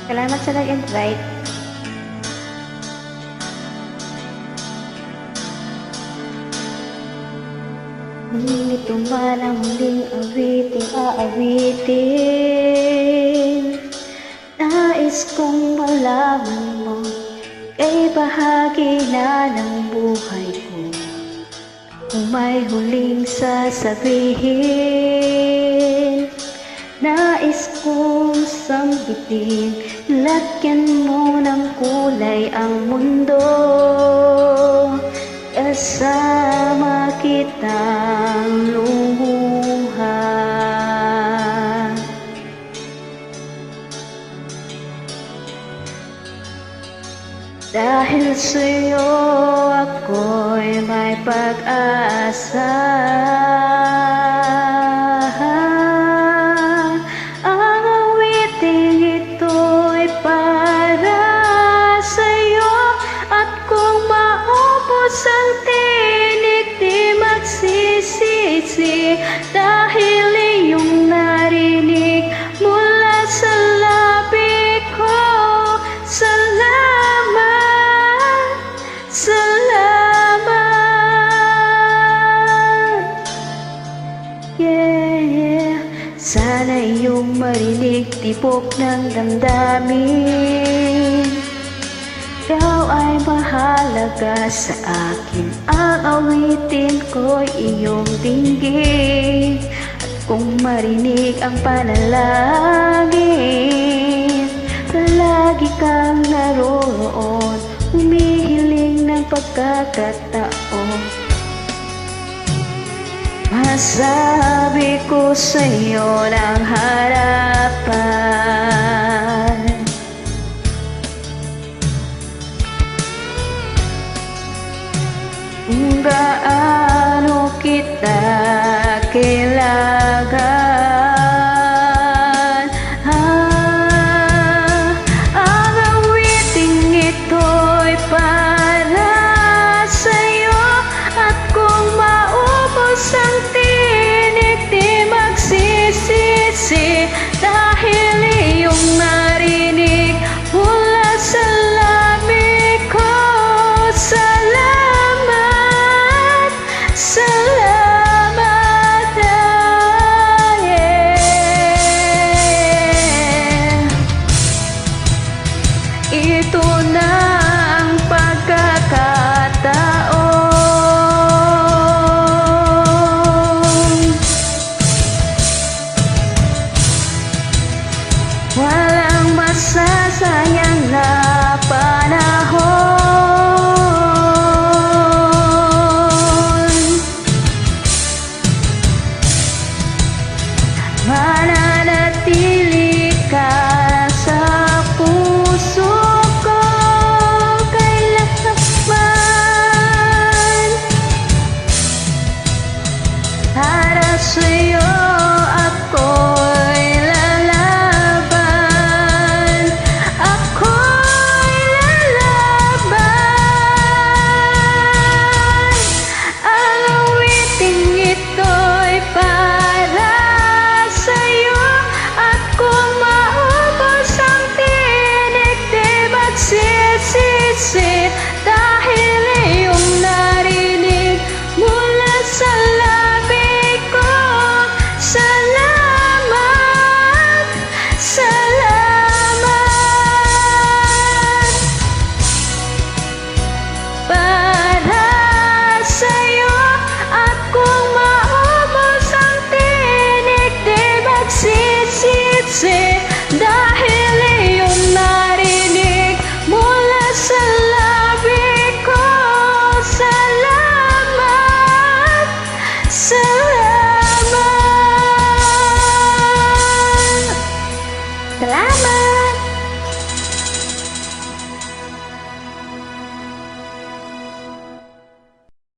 Salamat sa nag-invite. Ito man ang huling awiting aawitin. Nais kong malaman mo, kay bahagi na ng buhay ko. Kung may huling sasabihin, nais kong sambitin. Lagyan mo ng kulay ang mundo, kasama kitang lumuha. Dahil sa'yo ako'y may pag-asa. Ang awiting ito'y para sa'yo, at kung maubos ang tinig di magsisisi, dahil iyong narinig mula sa labi ko. Salamat, salamat. Yeah. Sana iyong marinig tibok ng damdamin. Ikaw ay mahalaga sa akin. Ang awitin ko'y iyong dinggin. At kung marinig ang panalangin, palagi kang naroon, humihiling ng pagkakataon. Masabi ko sa'yo ng harapan,